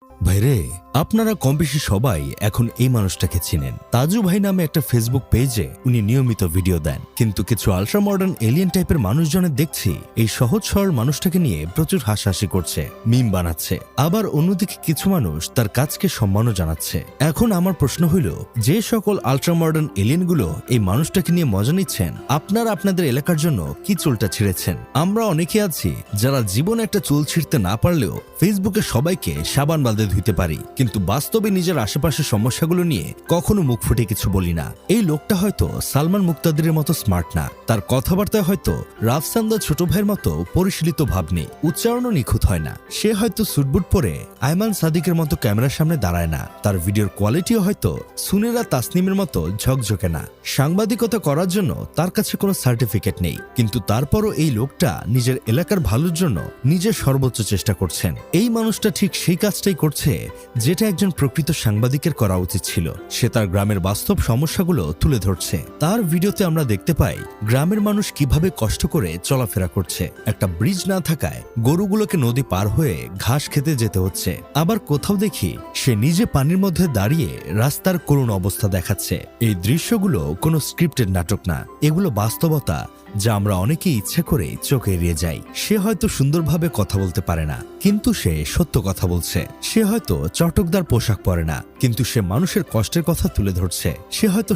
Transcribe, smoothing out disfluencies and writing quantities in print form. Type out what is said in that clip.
ভাইরে, আপনারা কম বেশি সবাই এখন এই মানুষটাকে চিনেন। তাজু ভাই নামে একটা ফেসবুক পেজে উনি নিয়মিত ভিডিও দেন, কিন্তু কিছু আলট্রা মডার্ন এলিয়েন টাইপের মানুষজনের দেখছি এই সহজ সরল মানুষটাকে নিয়ে প্রচুর হাসাহাসি করছে, মিম বানাচ্ছে। আবার অন্যদিকে কিছু মানুষ তার কাজকে সম্মানও জানাচ্ছে। এখন আমার প্রশ্ন হইল, যে সকল আলট্রা মডার্ন এলিয়েনগুলো এই মানুষটাকে নিয়ে মজা নিচ্ছেন, আপনারা আপনাদের এলাকার জন্য কি চুলটা ছিঁড়েছেন? আমরা অনেকে আছি যারা জীবনে একটা চুল ছিঁড়তে না পারলেও ফেসবুকে সবাইকে সাবান বালদে ধুইতে পারি, কিন্তু বাস্তবে নিজের আশেপাশের সমস্যাগুলো নিয়ে কখনো মুখ ফুটে কিছু বলি না। এই লোকটা হয়তো সালমান মুক্তাদিরের মতো স্মার্ট না, তার কথাবার্তায় হয়তো রাফসান্দা ছোট ভাইয়ের মতো পরিশীলিত ভাব নেই, উচ্চারণও নিখুঁত হয় না। সে হয়তো সুটবুট পরে আয়মান সাদিকের মতো ক্যামেরার সামনে দাঁড়ায় না, তার ভিডিওর কোয়ালিটিও হয়তো সুনেরা তাসনিমের মতো ঝকঝকে না। সাংবাদিকতা করার জন্য তার কাছে কোনো সার্টিফিকেট নেই, কিন্তু তারপরও এই লোকটা নিজের এলাকার ভালোর জন্য নিজের সর্বোচ্চ চেষ্টা করছেন। এই মানুষটা ঠিক সেই কাজটাই করছে যেটা একজন প্রকৃত সাংবাদিকের করা উচিত ছিল। সে তার গ্রামের বাস্তব সমস্যাগুলো তুলে ধরছে। তার ভিডিওতে আমরা দেখতে পাই গ্রামের মানুষ কিভাবে কষ্ট করে চলাফেরা করছে। একটা ব্রিজ না থাকায় গরুগুলোকে নদী পার হয়ে ঘাস খেতে যেতে হচ্ছে। আবার কোথাও দেখি সে নিজে পানির মধ্যে দাঁড়িয়ে রাস্তার করুণ অবস্থা দেখাচ্ছে। এই দৃশ্যগুলো কোনো স্ক্রিপ্টেড নাটক না, এগুলো বাস্তবতা যা আমরা অনেকেই ইচ্ছে করে চোখে এড়িয়ে যাই। সে হয়তো সুন্দরভাবে কথা বলতে পারে না, কিন্তু সে সত্য কথা বলছে। সে হয়তো চটকদার পোশাক পরে না, কিন্তু সে মানুষের কষ্টের কথা তুলে ধরছে। সে হয়তো